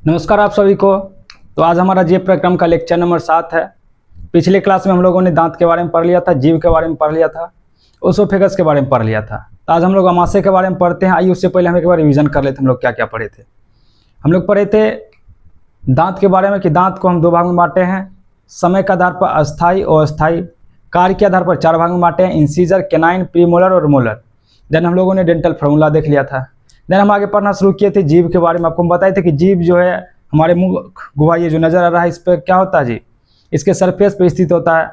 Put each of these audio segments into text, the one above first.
नमस्कार आप सभी को। तो आज हमारा जीव प्रक्रम का लेक्चर नंबर 7 है। पिछले क्लास में हम लोगों ने दांत के बारे में पढ़ लिया था, जीव के बारे में पढ़ लिया था, ओसोफेगस के बारे में पढ़ लिया था। तो आज हम लोग अमाशय के बारे में पढ़ते हैं। आइए उससे पहले हम एक बार रिवीजन कर लेते हैं हम लोग क्या क्या पढ़े थे। हम लोग पढ़े थे दांत के बारे में कि दांत को हम 2 भाग में बांटे हैं, समय के आधार पर अस्थायी और अस्थायी, कार्य के आधार पर 4 भाग में बांटे हैं, इंसीजर, केनाइन, प्रीमोलर और मोलर। देन हम लोगों ने डेंटल फार्मूला देख लिया था। देन हम आगे पढ़ना शुरू किए थे जीव के बारे में। आपको हम बताए थे कि जीव जो है हमारे मुंह गुहा ये जो नज़र आ रहा है इस पर क्या होता है जी, इसके सरफेस पे स्थित होता है।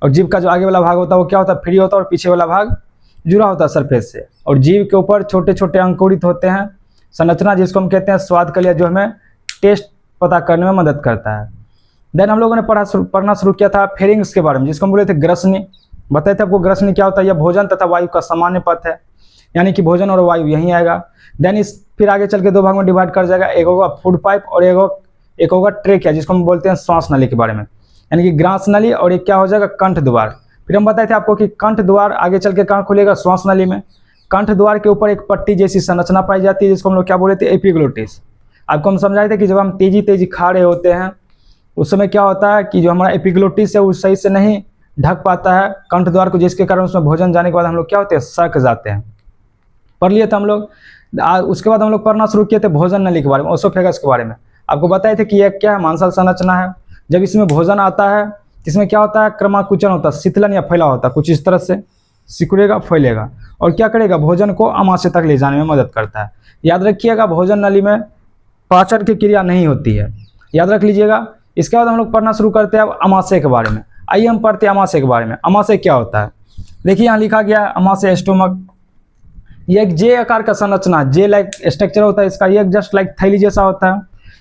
और जीव का जो आगे वाला भाग होता है वो क्या होता है, फ्री होता है, और पीछे वाला भाग जुड़ा होता है सरफेस से। और जीव के ऊपर छोटे छोटे अंकुरित होते हैं संरचना, जिसको हम कहते हैं स्वाद कलिया, जो हमें टेस्ट पता करने में मदद करता है। देन हम लोगों ने पढ़ना शुरू किया था फेरिंग्स के बारे में, जिसको हम बोले थे ग्रसनी। बताए थे आपको ग्रसनी क्या होता है। यह भोजन तथा वायु का सामान्य पथ है, यानी कि भोजन और वायु यहीं आएगा। देन इस फिर आगे चल के 2 भाग में डिवाइड कर जाएगा, एक होगा फूड पाइप और एक होगा ट्रेकिया, जिसको हम बोलते हैं श्वास नली के बारे में, यानी कि ग्रास नली। और एक क्या हो जाएगा, कंठ द्वार। फिर हम बताए थे आपको कि कंठ द्वार आगे चल के कहाँ खुलेगा, श्वास नली में। कंठ द्वार के ऊपर एक पट्टी जैसी संरचना पाई जाती है, जिसको हम लोग क्या बोले थे, एपिग्लोटिस। आपको हम समझाए थे कि जब हम तेजी खा रहे होते हैं उस समय क्या होता है कि जो हमारा एपिग्लोटिस है वो सही से नहीं ढक पाता है कंठ द्वार को, जिसके कारण उसमें भोजन जाने के बाद हम लोग क्या होते हैं, सक जाते हैं। पढ़ लिए थे हम लोग। उसके बाद हम लोग पढ़ना शुरू किए थे भोजन नली के बारे में, ओसोफेगस के बारे में। आपको बताए थे कि यह क्या है, मांसल संरचना है। जब इसमें भोजन आता है इसमें क्या होता है, क्रमाकुचन होता है, शीतलन या फैला होता है, कुछ इस तरह से सिकुड़ेगा, फैलेगा और क्या करेगा, भोजन को अमाशय तक ले जाने में मदद करता है। याद रखिएगा भोजन नली में पाचन की क्रिया नहीं होती है, याद रख लीजिएगा। इसके बाद हम लोग पढ़ना शुरू करते हैं अब अमाशय के बारे में। आइए हम पढ़ते हैं अमाशय के बारे में। अमाशय क्या होता है, देखिए यहाँ लिखा गया है अमाशय स्टोमक। ये एक जे आकार का संरचना, जे लाइक स्ट्रक्चर होता है इसका। ये जस्ट लाइक थैली जैसा होता है,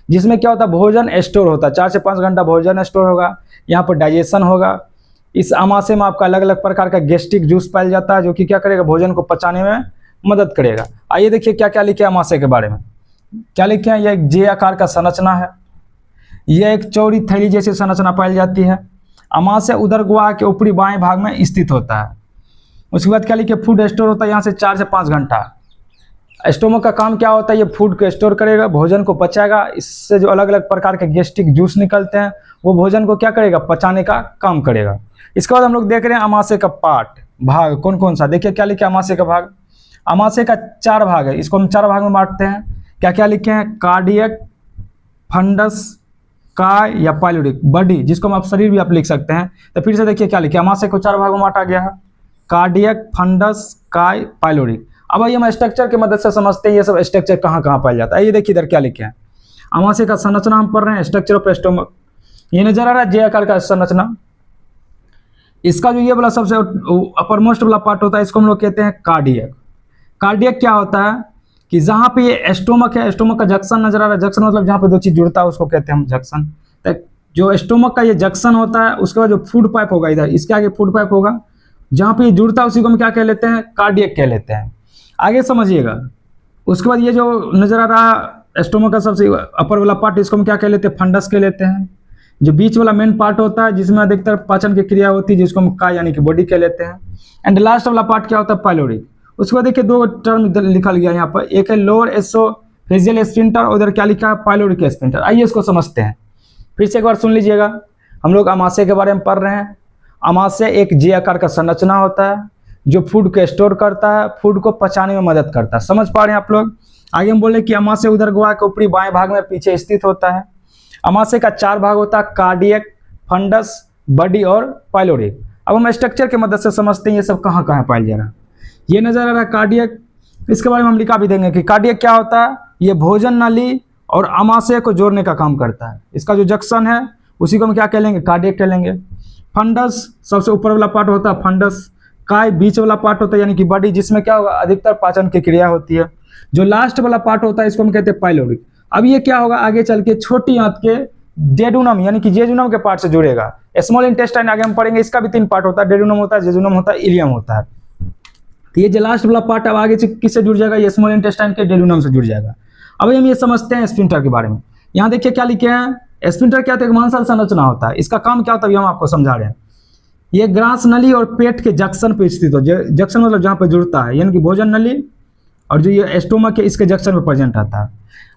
जिसमें क्या होता है, भोजन स्टोर होता है। 4 से 5 घंटा भोजन स्टोर होगा, यहाँ पर डाइजेशन होगा। इस अमाशय में आपका अलग अलग प्रकार का गैस्ट्रिक जूस पाया जाता है, जो कि क्या करेगा, भोजन को पचाने में मदद करेगा। आइए देखिए क्या क्या लिखे अमाशय के बारे में। क्या लिखे हैं, यह एक जे आकार का संरचना है। यह एक चौड़ी थैली जैसी संरचना पाई जाती है। अमाशय उदर गुहा के ऊपरी बाएं भाग में स्थित होता है। उसके बाद क्या लिखे, फूड स्टोर होता है यहाँ से 4 से 5 घंटा। स्टोमक का काम क्या होता है, ये फूड को स्टोर करेगा, भोजन को पचाएगा। इससे जो अलग अलग प्रकार के गैस्ट्रिक जूस निकलते हैं वो भोजन को क्या करेगा, पचाने का काम करेगा। इसके बाद हम लोग देख रहे हैं अमाशय का पार्ट, भाग कौन कौन सा। देखिए क्या लिखे अमाशय का भाग। अमाशय का 4 भाग है, इसको हम 4 भाग में बांटते हैं। क्या क्या लिखे हैं, कार्डियक, फंडस, काय या पाइलोरिक, बॉडी, जिसको हम आप शरीर भी आप लिख सकते हैं। तो फिर से देखिए क्या लिखे, अमाशय को 4 भागों में बांटा गया है, कार्डियक, फंडस, काय, पाइलोरिक। अब आइए हम स्ट्रक्चर की मदद से समझते हैं ये सब स्ट्रक्चर कहाँ कहाँ पाया जाता है। ये देखिए इधर क्या लिखे हैं, अमाशय का संरचना हम पढ़ रहे हैं, स्ट्रक्चर ऑफ स्टोमक। ये नजर आ रहा है जे आकार का संरचना। इसका जो ये वाला सबसे अपर मोस्ट वाला पार्ट होता है इसको हम लोग कहते हैं कार्डियक। कार्डियक क्या होता है कि जहाँ पे ये स्टोमक है, स्टोमक का जंक्शन नजर आ रहा है। जंक्शन मतलब जहाँ पे 2 चीज जुड़ता है उसको कहते हैं हम जंक्शन। तो जो स्टोमक का ये जंक्शन होता है, उसके बाद जो फूड पाइप होगा इधर, इसके आगे फूड पाइप होगा, जहाँ पे ये जुड़ता है उसी को हम क्या कह लेते हैं, कार्डियक कह लेते हैं। आगे समझिएगा। उसके बाद ये जो नजर आ रहा स्टोमक का सबसे अपर वाला पार्ट, इसको हम क्या कह लेते हैं, फंडस कह लेते हैं। जो बीच वाला मेन पार्ट होता है जिसमें अधिकतर पाचन की क्रिया होती है, जिसको हम काय यानी कि बॉडी कह लेते हैं। एंड लास्ट वाला पार्ट क्या होता है, पाइलोरिक। उसके बाद देखिए 2 टर्म लिखा गया यहाँ पर, एक है लोअर एसोफेजियल स्फिंक्टर और उधर क्या लिखा है, पाइलोरिक स्फिंक्टर। आइए इसको समझते हैं। फिर से एक बार सुन लीजिएगा। हम लोग अमाशय के बारे में पढ़ रहे हैं। अमाशय एक जे आकार का संरचना होता है जो फूड को स्टोर करता है, फूड को पचाने में मदद करता है। समझ पा रहे हैं आप लोग। आगे हम बोले कि अमाशय उदर गुहा के ऊपरी बाएं भाग में पीछे स्थित होता है। अमाशय का 4 भाग होता है, कार्डियक, फंडस, बॉडी और पाइलोरिक। अब हम स्ट्रक्चर की मदद से समझते हैं ये सब कहाँ कहाँ पाया जा रहा है। ये नजर आ रहा है कार्डियक, इसके बारे में हम लिखा भी देंगे कि कार्डियक क्या होता है। ये भोजन नली और अमाशय को जोड़ने का काम करता है। इसका जो जंक्शन है उसी को हम क्या कह लेंगे, कार्डियक कह लेंगे। फंडस सबसे ऊपर वाला पार्ट होता है फंडस। काय बीच वाला पार्ट होता है यानी कि बॉडी, जिसमें क्या होगा, अधिकतर पाचन की क्रिया होती है। जो लास्ट वाला पार्ट होता है इसको हम कहते हैं पाइलोरिक। अब ये क्या होगा, आगे चल के छोटी आंत के डेडुनम यानी कि जेजुनम के पार्ट से जुड़ेगा। स्मॉल इंटेस्टाइन आगे हम पढ़ेंगे, इसका भी 3 पार्ट होता है, डेडुनम होता है, जेजुनम होता है, इलियम होता है। तो ये जो लास्ट वाला पार्ट अब आगे से किससे जुड़ जाएगा, ये स्मॉल इंटेस्टाइन के डेडुनम से जुड़ जाएगा। अब हम ये समझते हैं स्फिंक्टर के बारे में। यहाँ देखिए क्या लिखे हैं, स्फिंक्टर क्या होता है, एक मांसल संरचना होता है। इसका काम क्या होता है हम आपको समझा रहे हैं। ये ग्रास नली और पेट के जंक्शन पे स्थित हो, जंक्शन मतलब जहाँ पे जुड़ता है, यानी कि भोजन नली और जो ये स्टोमक है इसके जंक्शन पे प्रेजेंट रहता है।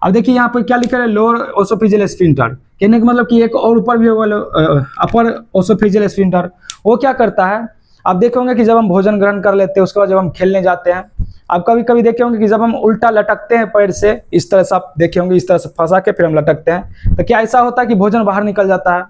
अब देखिए यहाँ पर क्या लिखा है, लोअर ओसोफेजियल स्फिंक्टर, कहने का मतलब कि एक और ऊपर भी होगा अपर ओसोफेजियल स्फिंक्टर। वो क्या करता है, आप देखे होंगे कि जब हम भोजन ग्रहण कर लेते हैं उसके बाद जब हम खेलने जाते हैं, आप कभी कभी देखे होंगे कि जब हम उल्टा लटकते हैं पैर से, इस तरह से आप देखे होंगे, इस तरह से फंसा के फिर हम लटकते हैं, तो क्या ऐसा होता है कि भोजन बाहर निकल जाता है?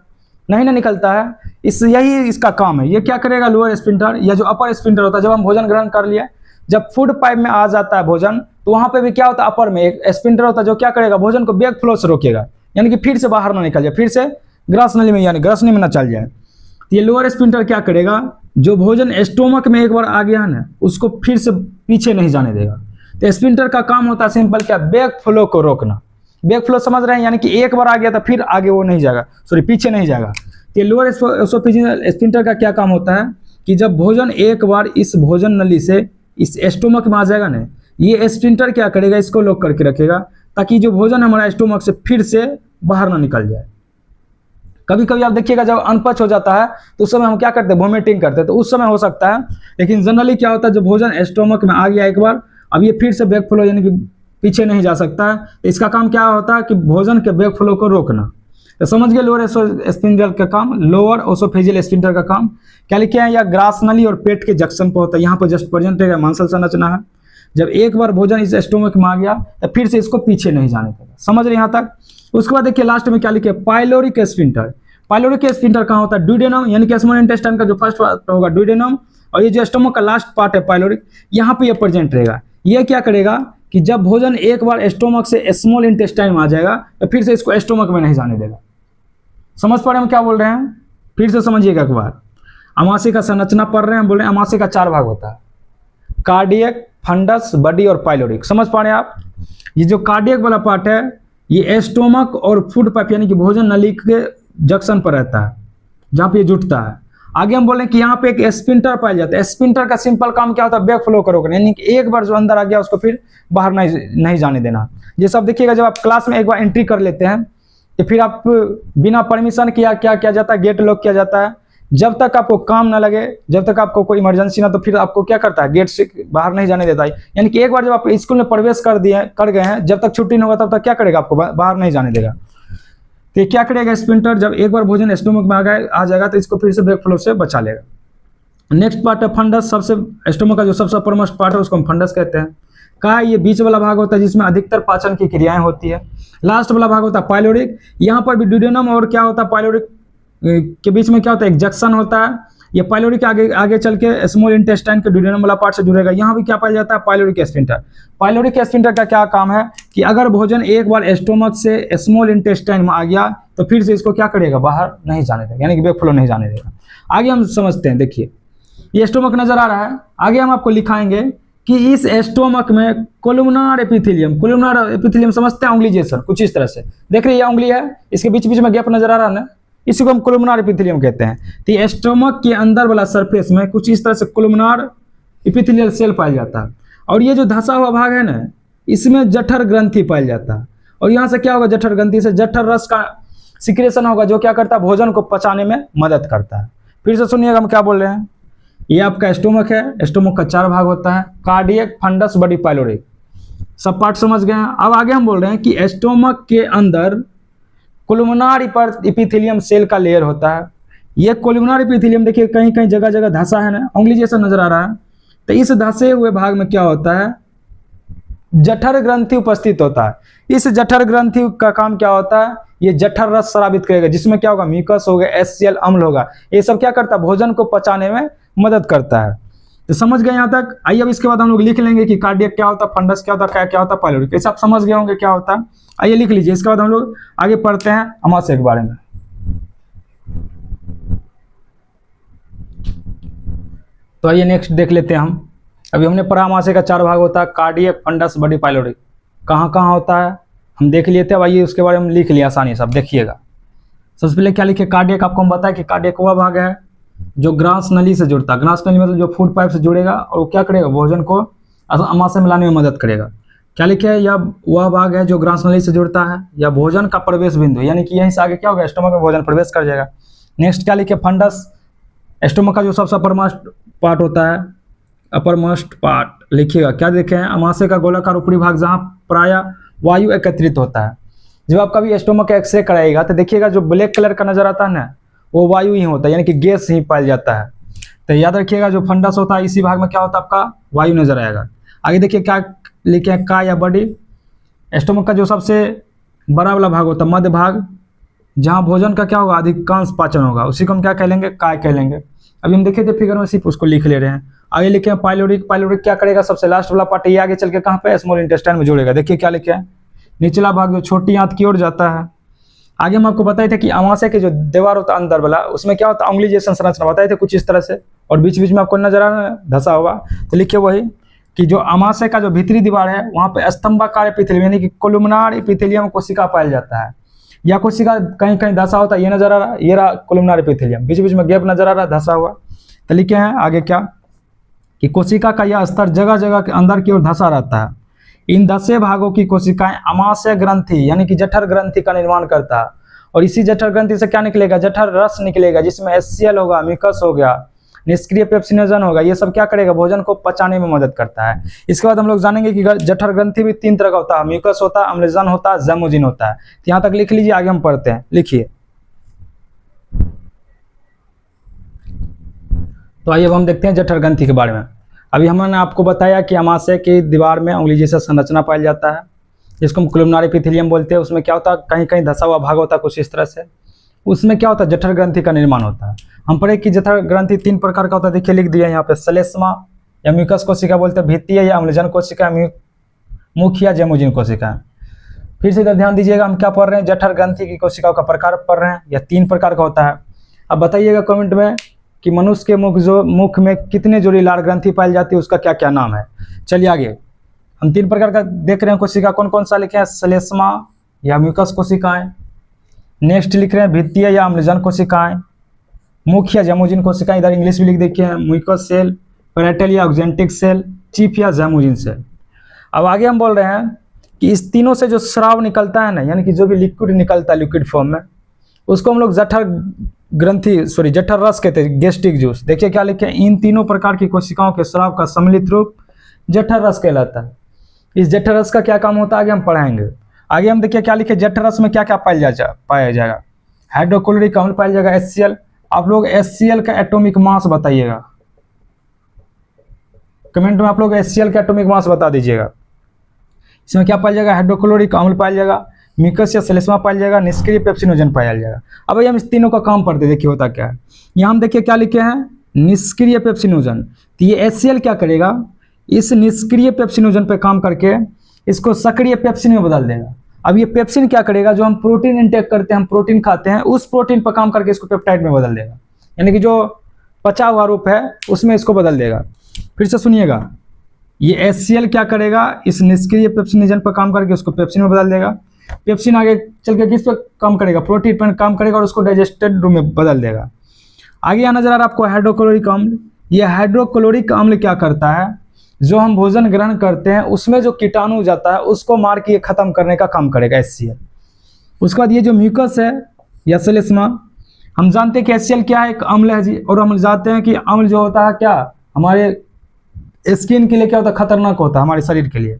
नहीं ना निकलता है। यही इसका काम है। ये क्या करेगा, लोअर स्फिंक्टर या जो अपर स्फिंक्टर होता है, जब हम भोजन ग्रहण कर लिए, जब फूड पाइप में आ जाता है भोजन, तो वहां पे भी क्या होता है, अपर में एक स्फिंक्टर होता है जो क्या करेगा, भोजन को बैक फ्लो से रोकेगा, यानी कि फिर से बाहर ना निकल जाए, फिर से ग्रास नली में यानी ग्रसनी में ना चल जाए। ये लोअर स्फिंक्टर क्या करेगा, जो भोजन स्टोमक में एक बार आ गया है ना, उसको फिर से पीछे नहीं जाने देगा। तो स्फिंक्टर का काम होता है सिंपल क्या, बैक फ्लो को रोकना। बैक फ्लो समझ रहे हैं, यानी कि एक बार आ गया तो फिर आगे वो नहीं जाएगा, सॉरी पीछे नहीं जाएगा। तो लोअर एसोफेजियल स्फिंक्टर का क्या काम होता है कि जब भोजन एक बार इस भोजन नली से इस स्टोमक में आ जाएगा ना, ये स्फिंक्टर क्या करेगा, इसको लॉक करके रखेगा, ताकि जो भोजन हमारा स्टोमक से फिर से बाहर ना निकल जाए। कभी कभी आप देखिएगा जब अनपच हो जाता है तो उस समय हम क्या करते हैं, वोमिटिंग करते हैं, तो उस समय हो सकता है। लेकिन जनरली क्या होता है, जब भोजन स्टोमक में आ गया एक बार, अब ये फिर से बैक फ्लो यानी कि पीछे नहीं जा सकता है। इसका काम क्या होता है कि भोजन के बैक फ्लो को रोकना। तो समझ गए लोअर स्फिंक्टर का काम, लोअर ओसोफेजियल स्फिंक्टर का काम क्या लिखे हैं, या ग्रास नली और पेट के जंक्शन पर होता है। यहाँ पर जस्ट प्रेजेंट रहेगा, मांसल संरचना है। जब एक बार भोजन इस स्टोमक में आ गया तो फिर से इसको पीछे नहीं जाने देगा। समझ रहे यहाँ तक। उसके बाद देखिए लास्ट में क्या लिखे, पाइलोरिक स्फिंक्टर। पाइलोरिक स्फिंक्टर कहाँ होता है, ड्यूडेनम, यानी कि स्मॉल इंटेस्टाइन का जो फर्स्ट पार्ट होगा ड्यूडेनम, और ये जो स्टोमक का लास्ट पार्ट है पाइलोरिक, यहाँ पे ये प्रेजेंट रहेगा। ये क्या करेगा कि जब भोजन एक बार स्टोमक से स्मॉल इंटेस्टाइन में आ जाएगा तो फिर से इसको स्टोमक में नहीं जाने देगा। समझ पा रहे हैं हम क्या बोल रहे हैं, फिर से समझिएगा एक बार। अमाशय का संरचना पढ़ रहे हैं, बोल रहे हैं अमाशय का 4 भाग होता है, कार्डियक, फंडस, बडी और पाइलोरिक। समझ पा रहे हैं आप। ये जो कार्डियक वाला पार्ट है ये स्टोमक और फूड पाइप यानी कि भोजन नली के जंक्शन पर रहता है, जहाँ पे ये जुटता है। आगे हम बोल रहे हैं कि यहाँ पे एक स्फिंक्टर पाया जाता है। स्फिंक्टर का सिंपल काम क्या होता है, बैक फ्लो करोगे, यानी कि एक बार जो अंदर आ गया उसको फिर बाहर नहीं जाने देना। ये सब देखिएगा जब आप क्लास में एक बार एंट्री कर लेते हैं तो फिर आप बिना परमिशन किया क्या किया जाता है, गेट लॉक किया जाता है। जब तक आपको काम ना लगे, जब तक आपको कोई इमरजेंसी ना, तो फिर आपको क्या करता है, गेट से बाहर नहीं जाने देता है। यानी कि एक बार जब आप स्कूल में प्रवेश कर गए हैं, जब तक छुट्टी नहीं होगा तब तक क्या करेगा, आपको बाहर नहीं जाने देगा। तो क्या करेगा स्फिंक्टर, जब एक बार भोजन स्टोमक में आ जाएगा तो इसको फिर से बैक फ्लो से बचा लेगा। नेक्स्ट पार्ट है फंडस। सबसे स्टोमक का जो सबसे अपरमोस्ट पार्ट है उसको हम फंडस कहते हैं। कहा ये बीच वाला भाग होता है जिसमें अधिकतर पाचन की क्रियाएं होती है। लास्ट वाला भाग होता है पाइलोरिक। यहाँ पर भी ड्यूडेनम और क्या होता है, पाइलोरिक के बीच में क्या होता है, एक जंक्शन होता है। ये पाइलोरिक आगे चल के स्मॉल इंटेस्टाइन के ड्यूडेनम वाला पार्ट से जुड़ेगा। यहाँ भी क्या पाया जाता है, पाइलोरिक स्फिंक्टर। पाइलोरिक स्फिंक्टर का क्या काम है कि अगर भोजन एक बार स्टोमक से स्मॉल इंटेस्टाइन में आ गया तो फिर से इसको क्या करेगा, बाहर नहीं जाने देगा, यानी कि बैक फ्लो नहीं जाने देगा। आगे हम समझते हैं। देखिए ये स्टोमक नजर आ रहा है, आगे हम आपको लिखाएंगे कि इस स्टोमक में कोलुमनार एपिथेलियम समझते हैं, उंगली जैसा कुछ इस तरह से। देख रहे हैं ये उंगली है, इसके बीच में गैप नजर आ रहा है ना, इसी को हम कोलुमनार एपिथेलियम कहते हैं। तो ये स्टोमक के अंदर वाला सरफेस में कुछ इस तरह से कोलुमनार एपिथेलियल सेल पाया जाता है। और ये जो धंसा हुआ भाग है ना, इसमें जठर ग्रंथि पाया जाता है। और यहाँ से क्या होगा, जठर ग्रंथि से जठर रस का सिक्रेशन होगा, जो क्या करता है, भोजन को पचाने में मदद करता है। फिर से सुनिएगा हम क्या बोल रहे हैं। ये आपका स्टोमक है, स्टोमक का 4 भाग होता है, कार्डियक, फंडस, बडी, पाइलोरिक। सब पार्ट समझ गए हैं। अब आगे हम बोल रहे हैं कि स्टोमक के अंदर कोलुमनार एपिथेलियम सेल का लेयर होता है। ये कोलुमनार एपिथेलियम देखिए कहीं कहीं जगह जगह धंसा है ना, उंगली जैसा नजर आ रहा है। तो इस धंसे हुए भाग में क्या होता है, जठर ग्रंथि उपस्थित होता है। इस जठर ग्रंथि का काम क्या होता है, ये जठर रस स्रावित करेगा, जिसमें क्या होगा, म्यूकस होगा, HCl अम्ल होगा। ये सब क्या करता है, भोजन को पचाने में मदद करता है। तो समझ गए यहाँ तक। आइए अब इसके बाद हम लोग लिख लेंगे कि कार्डियक क्या होता है, फंडस क्या होता है, क्या होता है, पाइलोरिक। ऐसे आप समझ गए होंगे क्या होता है। आइए लिख लीजिए। इसके बाद हम लोग आगे पढ़ते हैं अमाशय के बारे में। तो आइए नेक्स्ट देख लेते हैं हम। अभी हमने पढ़ा अमाशय का 4 भाग होता है, कार्डियक, फंडस, बडी, पाइलोरिक। कहाँ कहाँ होता है हम देख लिए थे। अब आइए उसके बारे में लिख लिया आसानी से। अब देखिएगा सबसे पहले क्या लिखे, कार्डियक। आपको हम बताया कि कार्डियक वह भाग है जो ग्रास नली से जुड़ता है। ग्रास नली मतलब जो फूड पाइप से जुड़ेगा और वो क्या करेगा, भोजन को अमाशय में लाने में मदद करेगा। क्या लिखे है, यह वह भाग है जो ग्रास नली से जुड़ता है या भोजन का प्रवेश बिंदु, यानी कि यहीं से आगे क्या होगा, स्टोमक में भोजन प्रवेश कर जाएगा। नेक्स्ट क्या लिखे, फंडस। स्टोमक का जो सबसे अपरमोस्ट पार्ट होता है, अपर मोस्ट पार्ट लिखिएगा, क्या देखे हैं, अमाशय का गोलाकार ऊपरी भाग जहाँ प्रायः वायु एकत्रित होता है। जब आप कभी स्टोमक का एक्सरे कराइएगा तो देखिएगा जो ब्लैक कलर का नजर आता है ना, वो वायु ही होता है, यानी कि गैस ही पाया जाता है। तो याद रखिएगा जो फंडस होता है इसी भाग में क्या होता है, आपका वायु नजर आएगा। आगे देखिए क्या लिखे हैं, का या बॉडी। स्टोमक का जो सबसे बड़ा वाला भाग होता है, मध्य भाग, जहाँ भोजन का क्या होगा, अधिकांश पाचन होगा, उसी को हम क्या कह लेंगे, काय कह लेंगे। अभी हम देखे थे फिगर में, सिर्फ उसको लिख ले रहे हैं। आगे लिखे हैं पाइलोरिक। पाइलोरिक क्या करेगा, सबसे लास्ट वाला पार्ट, ये आगे चल के कहाँ पे, स्मॉल इंटेस्टाइन में जोड़ेगा। देखिए क्या लिखे हैं, निचला भाग जो छोटी आंत की ओर जाता है। आगे हम आपको बताए थे कि अमाशय के जो दीवार होता है अंदर वाला, उसमें क्या होता है, उंगली जैसा संरचना बताए थे कुछ इस तरह से, और बीच बीच में आपको नजर आ रहा है धसा हुआ। तो लिखिए वही कि जो अमाशय का जो भीतरी दीवार है वहाँ पे स्तंभाकार एपिथेलियम यानी कि कोलुमनार एपिथेलियम कोशिका पाया जाता है, या कोशिका कहीं कहीं धसा होता है, ये नजर आ रहा है, ये रहा कोलुमनार एपिथेलियम, बीच बीच में गैप नजर आ रहा है धसा हुआ। तो लिखे हैं आगे क्या कि कोशिका का यह स्तर जगह जगह के अंदर की ओर धसा रहता है। इन धसे भागों की कोशिकाएं अमाशय ग्रंथि यानी कि जठर ग्रंथि का निर्माण करता है, और इसी जठर ग्रंथि से क्या निकलेगा, जठर रस निकलेगा, जिसमें HCl होगा, म्यूकस हो गया, निष्क्रिय पेप्सिनोजन होगा। ये सब क्या करेगा, भोजन को पचाने में मदद करता है। इसके बाद हम लोग जानेंगे कि जठर ग्रंथि भी 3 तरह का होता है, म्यूकस होता है, अम्लजन होता है, ज़ैमोजिन होता है। तो यहाँ तक लिख लीजिए, आगे हम पढ़ते हैं। लिखिए, तो आइए अब हम देखते हैं जठर ग्रंथि के बारे में। अभी हमने आपको बताया कि अमाशय की दीवार में उंगली जैसा संरचना पाया जाता है, जिसको हम कोलुमनार एपिथेलियम बोलते हैं। उसमें क्या होता है, कहीं कहीं धसा हुआ भाग होता है कुछ इस तरह से, उसमें क्या होता है, जठर ग्रंथि का निर्माण होता है। हम पढ़े कि जठर ग्रंथि 3 प्रकार का होता है, देखिए लिख दिया यहाँ पे, सलेस्मा या म्यूकस कोशिका बोलते हैं, भित्तीय या अम्लजन कोशिका, मुख्य या ज़ैमोजिन कोशिका। फिर से इधर ध्यान दीजिएगा, हम क्या पढ़ रहे हैं, जठर ग्रंथि की कोशिकाओं का प्रकार पढ़ रहे हैं, या 3 प्रकार का होता है। अब बताइएगा कमेंट में कि मनुष्य के मुख में कितने जोड़ी लाल ग्रंथि पाई जाती है, उसका क्या क्या नाम है। चलिए आगे, हम 3 प्रकार का देख रहे हैं कोशिका, कौन कौन सा लिखे हैं, सलेस्मा या म्यूकस कोशिकाएं, नेक्स्ट लिख रहे हैं भित्तीय या अम्लजन कोशिकाएं, मुख्य या ज़ैमोजिन कोशिकाएं, इधर इंग्लिश में लिख देखिए हैं, म्यूकस सेल, पैरेटल या ऑक्जेंटिक सेल, चीफ या ज़ैमोजिन सेल। अब आगे हम बोल रहे हैं कि इस तीनों से जो स्राव निकलता है ना, यानी कि जो भी लिक्विड निकलता है लिक्विड फॉर्म में, उसको हम लोग जठर रस कहते हैं, गैस्ट्रिक जूस। देखिए क्या लिखे, इन तीनों प्रकार की कोशिकाओं के स्राव का सम्मिलित रूप जठर रस कहलाता है। इस जठर रस का क्या काम होता है, आगे हम पढ़ाएंगे। आगे हम देखिए क्या लिखे, जठर रस में क्या क्या पाया जाएगा, हाइड्रोक्लोरिक अम्ल पाया जाएगा, HCl। आप लोग HCl का एटॉमिक मास बताइएगा, कमेंट में आप लोग HCl का एटॉमिक मास बता दीजिएगा। इसमें क्या पाया जाएगा, हाइड्रोक्लोरिक अम्ल पाया जाएगा, म्यूकस या सलेस्मा पाया जाएगा, निष्क्रिय पेप्सिनोजन पाया जाएगा। अब भाई हम इस तीनों का काम पढ़ते, देखिए होता क्या है। यहाँ हम देखिए क्या लिखे हैं, निष्क्रिय पेप्सिनोजन। तो ये HCl क्या करेगा, इस निष्क्रिय पेप्सिनोजन पे काम करके इसको सक्रिय पेप्सिन में बदल देगा। अब ये पेप्सिन क्या करेगा, जो हम प्रोटीन इंटेक करते हैं, हम प्रोटीन खाते हैं, उस प्रोटीन पर काम करके इसको पेप्टाइड में बदल देगा, यानी कि जो पचा हुआ रूप है उसमें इसको बदल देगा। फिर से सुनिएगा, ये HCl क्या करेगा, इस निष्क्रिय पेप्सिनोजन पर काम करके उसको पेप्सिन में बदल देगा। पेप्सिन आगे चल के किस पर काम करेगा, प्रोटीन पर काम करेगा और उसको डाइजेस्टेड रूप में बदल देगा। आगे यहाँ नजर आ रहा है आपको हाइड्रोक्लोरिक अम्ल। ये हाइड्रोक्लोरिक अम्ल क्या करता है, जो हम भोजन ग्रहण करते हैं उसमें जो कीटाणु जाता है उसको मार के खत्म करने का काम करेगा HCl। उसके बाद ये जो म्यूकस है या सलेस्मा, हम जानते हैं कि HCl क्या है, एक अम्ल है जी, और हम जानते हैं कि अम्ल जो होता है क्या हमारे स्किन के लिए क्या होता है, खतरनाक होता है हमारे शरीर के लिए।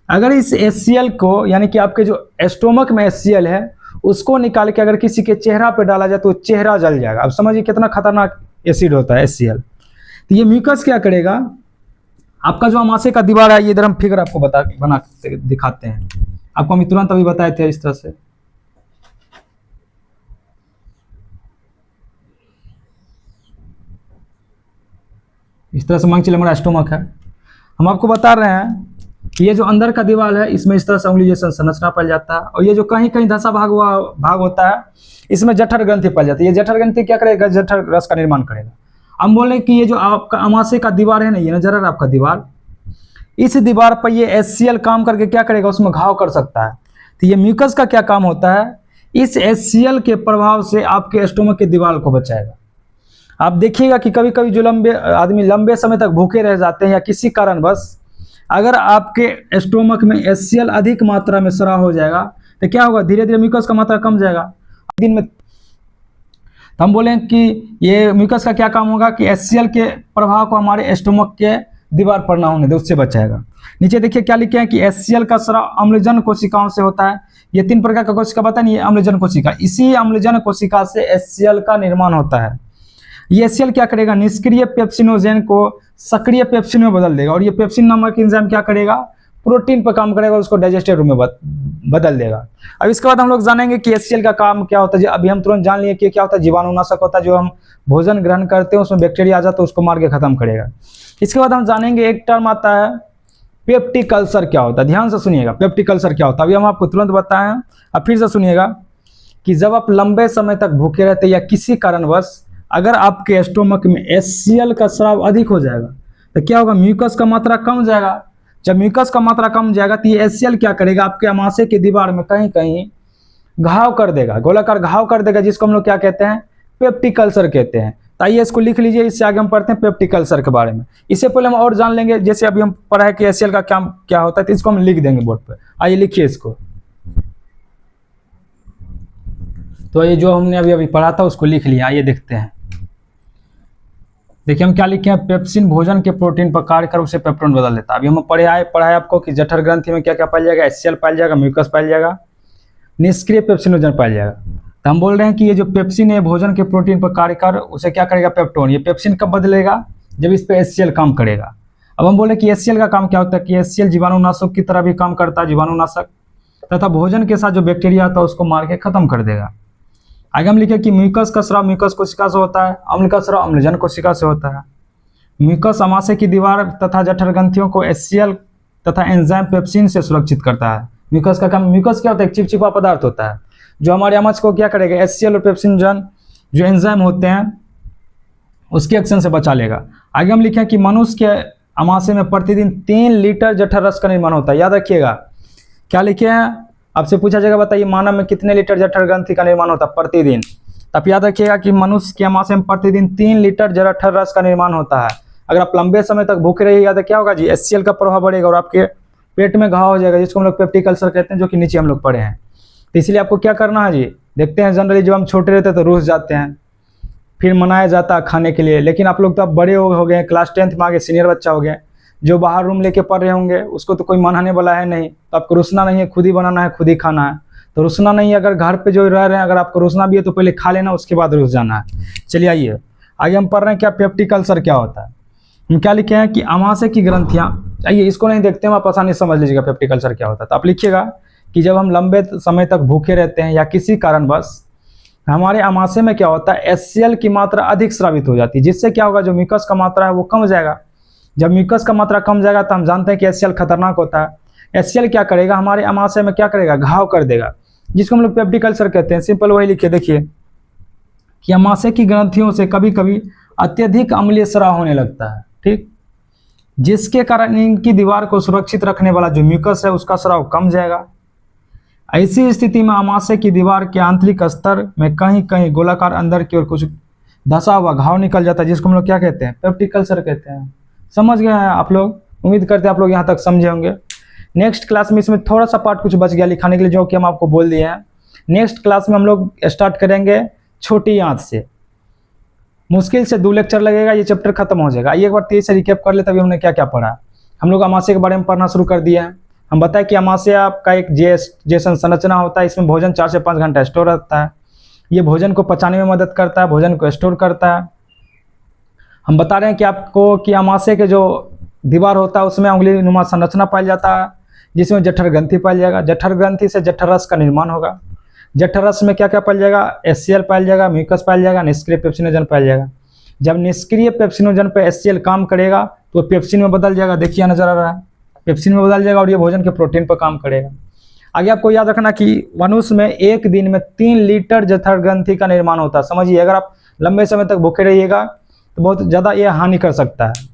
अगर इस HCl को, यानी कि आपके जो स्टोमक में HCl है उसको निकाल के अगर किसी के चेहरा पे डाला जाए तो चेहरा जल जाएगा। अब समझिए कितना खतरनाक एसिड होता है HCl। तो ये म्यूकस क्या करेगा, आपका जो अमाशय का दीवार है, ये इधर हम फिगर आपको बना के दिखाते हैं, आपको हम तुरंत अभी बताए थे इस तरह से। इस तरह से मान चलिए हमारा स्टोमक है, हम आपको बता रहे हैं कि ये जो अंदर का दीवार है इसमें इस तरह से उंगली जैसा संरचना पाया जाता है, और ये जो कहीं कहीं धसा भाग होता है इसमें जठर ग्रंथि पाई जाती है। ये जठर ग्रंथि क्या करेगा, जठर रस का निर्माण करेगा। हम बोले कि ये जो आपका अमाशय का दीवार है ना, ये नजर आ रहा है आपका दीवार, इस दीवार पर ये HCl काम करके क्या करेगा, उसमें घाव कर सकता है। तो ये म्यूकस का क्या काम होता है, इस HCl के प्रभाव से आपके स्टोमक के दीवार को बचाएगा। आप देखिएगा कि कभी कभी जो आदमी लंबे समय तक भूखे रह जाते हैं या किसी कारणवश अगर आपके स्टोमक में HCl अधिक मात्रा में स्राव हो जाएगा तो क्या होगा, धीरे धीरे म्यूकस का मात्रा कम जाएगा दिन में। तो हम बोलें कि ये म्यूकस का क्या काम होगा कि HCl के प्रभाव को हमारे स्टोमक के दीवार पर ना होने दे, उससे बचाएगा। नीचे देखिए क्या लिखे हैं कि HCl का स्राव अम्लजन कोशिकाओं से होता है। ये 3 प्रकार का कोशिका पता नहीं, ये अम्लजन कोशिका, इसी अम्लजन कोशिका से HCl का निर्माण होता है। ये HCl क्या करेगा, निष्क्रिय पेप्सिनोजेन को सक्रिय पेप्सिन में बदल देगा, और ये पेप्सिन नामक एंजाइम क्या करेगा, प्रोटीन पर काम करेगा, उसको डाइजेस्टिव रूम में बदल देगा। अब इसके बाद हम लोग जानेंगे कि HCl का काम क्या होता है। अभी हम तुरंत जान लिए कि क्या होता है, जीवाणुनाशक होता है, जो हम भोजन ग्रहण करते हैं उसमें बैक्टीरिया आ जाता है, उसको मार के खत्म करेगा। इसके बाद हम जानेंगे एक टर्म आता है पेप्टिक अल्सर क्या होता है। ध्यान से सुनिएगा, पेप्टिक अल्सर क्या होता है, अभी हम आपको तुरंत बताएं। अब फिर से सुनिएगा कि जब आप लंबे समय तक भूखे रहते या किसी कारणवश अगर आपके स्टोमक में HCl का स्राव अधिक हो जाएगा तो क्या होगा, म्यूकस का मात्रा कम हो जाएगा। जब म्यूकस का मात्रा कम हो जाएगा तो ये HCl क्या करेगा, आपके आमाशय की दीवार में कहीं कहीं घाव कर देगा, गोलाकार घाव कर देगा, जिसको हम लोग क्या कहते हैं, पेप्टिक अल्सर कहते हैं। तो आइए इसको लिख लीजिए, इससे आगे हम पढ़ते हैं पेप्टिक अल्सर के बारे में। इससे पहले हम और जान लेंगे, जैसे अभी हम पढ़ा है कि HCl का काम क्या होता है, तो इसको हम लिख देंगे बोर्ड पर। आइए लिखिए इसको। तो ये जो हमने अभी पढ़ा था उसको लिख लिया, आइए देखते हैं। देखिए हम क्या लिखे हैं, पेप्सिन भोजन के प्रोटीन पर कार्य कर उसे पेप्टोन बदल देता है। अभी हम पढ़ा है आपको कि जठर ग्रंथि में क्या क्या पाया जाएगा, HCl पाया जाएगा, म्यूकस पाया जाएगा, निष्क्रिय पेप्सिनोजन पाया जाएगा। तो हम बोल रहे हैं कि ये जो पेप्सिन है भोजन के प्रोटीन पर कार्य कर उसे क्या करेगा, पेप्टोन। ये पेप्सिन कब बदलेगा, जब इस पर HCl काम करेगा। अब हम बोले कि HCl का काम क्या होता है कि HCl जीवाणुनाशक की तरह भी काम करता है, जीवाणुनाशक, तथा भोजन के साथ जो बैक्टीरिया आता है उसको मार के खत्म कर देगा। आगे हम लिखे कि म्यूकस का स्राव म्यूकस कोशिका से होता है, अम्ल का स्राव अम्लजन कोशिका से होता है। म्यूकस आमाशय की दीवार तथा जठर ग्रंथियों को HCl तथा एंजाइम पेप्सिन से सुरक्षित करता है। म्यूकस का काम, म्यूकस क्या होता है, चिपचिपा पदार्थ होता है जो हमारे आमाशय को क्या करेगा, HCl और पेप्सिनोजन जो एंजाइम होते हैं उसके एक्शन से बचा लेगा। आगे हम लिखे कि मनुष्य के आमाशय में प्रतिदिन 3 लीटर जठर रस का निर्माण होता है। याद रखिएगा, क्या लिखे हैं, आपसे पूछा जाएगा बताइए मानव में कितने लीटर जठर ग्रंथि का निर्माण होता है प्रतिदिन। तब याद रखिएगा कि मनुष्य के आमाशय में प्रतिदिन 3 लीटर जठर रस का निर्माण होता है। अगर आप लंबे समय तक भूखे रहिएगा तो क्या होगा जी, HCl का प्रभाव बढ़ेगा और आपके पेट में घाव हो जाएगा, जिसको हम लोग पेप्टिक अल्सर कहते हैं, जो कि नीचे हम लोग पढ़े हैं। तो इसलिए आपको क्या करना है जी, देखते हैं जनरली जब हम छोटे रहते हैं तो रूस जाते हैं, फिर मनाया जाता है खाने के लिए, लेकिन आप लोग तो अब बड़े हो गए, क्लास 10th में आ गए, सीनियर बच्चा हो गए, जो बाहर रूम लेके पढ़ रहे होंगे उसको तो कोई मनाने वाला है नहीं, तो आपको रुसना नहीं है, खुद ही बनाना है, खुद ही खाना है। तो रुसना नहीं है, अगर घर पे जो रह रहे हैं अगर आपको रुसना भी है तो पहले खा लेना, उसके बाद रुस जाना है। चलिए आइए आगे हम पढ़ रहे हैं क्या पेप्टिक अल्सर क्या होता है। हम क्या लिखे हैं कि आमाशय की ग्रंथियां, आइए इसको नहीं देखते हैं, आप आसानी से समझ लीजिएगा पेप्टिक अल्सर क्या होता है। तो आप लिखिएगा कि जब हम लंबे समय तक भूखे रहते हैं या किसी कारणवश हमारे आमाशय में क्या होता है, HCl की मात्रा अधिक स्रावित हो जाती है, जिससे क्या होगा, जो म्यूकस का मात्रा है वो कम हो जाएगा। जब म्यूकस का मात्रा कम जाएगा तो हम जानते हैं कि HCl खतरनाक होता है। HCl क्या करेगा, हमारे आमाशय में क्या करेगा, घाव कर देगा, जिसको हम लोग पेप्टिक अल्सर कहते हैं। सिंपल वही लिखिए, देखिए कि आमाशय की ग्रंथियों से कभी कभी अत्यधिक अम्लीय स्राव होने लगता है, ठीक, जिसके कारण इनकी दीवार को सुरक्षित रखने वाला जो म्यूकस है उसका स्राव कम जाएगा। ऐसी स्थिति में आमाशय की दीवार के आंतरिक स्तर में कहीं कहीं गोलाकार अंदर की ओर कुछ धसा हुआ घाव निकल जाता है, जिसको हम लोग क्या कहते हैं, पेप्टिक अल्सर कहते हैं। समझ गए हैं आप लोग, उम्मीद करते हैं आप लोग यहाँ तक समझे होंगे। नेक्स्ट क्लास में इसमें थोड़ा सा पार्ट कुछ बच गया लिखाने के लिए, जो कि हम आपको बोल दिए हैं। नेक्स्ट क्लास में हम लोग स्टार्ट करेंगे छोटी आंत से, मुश्किल से 2 लेक्चर लगेगा, ये चैप्टर खत्म हो जाएगा। एक बार तेज से रिकैप कर ले, तभी हमने क्या क्या पढ़ा। हम लोग आमाशय के बारे में पढ़ना शुरू कर दिया है। हम बताएं कि आमाशय आपका एक जैसन संरचना होता है, इसमें भोजन 4 से 5 घंटा स्टोर रहता है। ये भोजन को पचाने में मदद करता है, भोजन को स्टोर करता है। हम बता रहे हैं कि आपको कि आमाशय के जो दीवार होता है उसमें उंगली नुमा संरचना पाया जाता है, जिसमें जठर ग्रंथि पाया जाएगा। जठर ग्रंथि से जठर रस का निर्माण होगा। जठर रस में क्या क्या पाया जाएगा, HCl पाया जाएगा, म्यूकस पाया जाएगा, निष्क्रिय पेप्सिनोजन पाया जाएगा। जब निष्क्रिय पेप्सिनोजन पे HCl काम करेगा तो पेप्सिन में बदल जाएगा, देखिए नजर आ रहा है, पेप्सिन में बदल जाएगा और ये भोजन के प्रोटीन पर काम करेगा। आगे आपको याद रखना कि मनुष्य में एक दिन में 3 लीटर जठर ग्रंथि का निर्माण होता है। समझिए, अगर आप लंबे समय तक भूखे रहिएगा तो बहुत ज़्यादा ये हानि कर सकता है।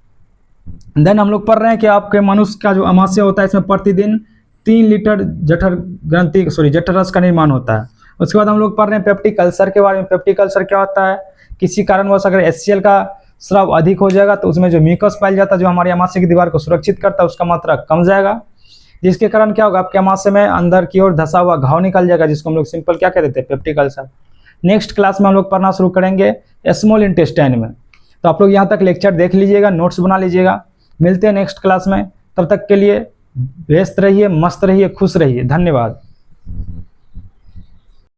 देन हम लोग पढ़ रहे हैं कि आपके मनुष्य का जो आमाशय होता है इसमें प्रतिदिन 3 लीटर जठर रस का निर्माण होता है। उसके बाद हम लोग पढ़ रहे हैं पेप्टिक अल्सर के बारे में। पेप्टिक अल्सर क्या होता है, किसी कारणवश अगर HCl का स्राव अधिक हो जाएगा तो उसमें जो म्यूकस पाया जाता है जो हमारे आमाशय की दीवार को सुरक्षित करता है उसका मात्रा कम जाएगा, जिसके कारण क्या होगा, आपके आमाशय में अंदर की ओर धसा हुआ घाव निकल जाएगा, जिसको हम लोग सिंपल क्या कह देते हैं, पेप्टिक अल्सर। नेक्स्ट क्लास में हम लोग पढ़ना शुरू करेंगे स्मॉल इंटेस्टाइन में। तो आप लोग यहाँ तक लेक्चर देख लीजिएगा, नोट्स बना लीजिएगा। मिलते हैं नेक्स्ट क्लास में, तब तक के लिए व्यस्त रहिए, मस्त रहिए, खुश रहिए। धन्यवाद।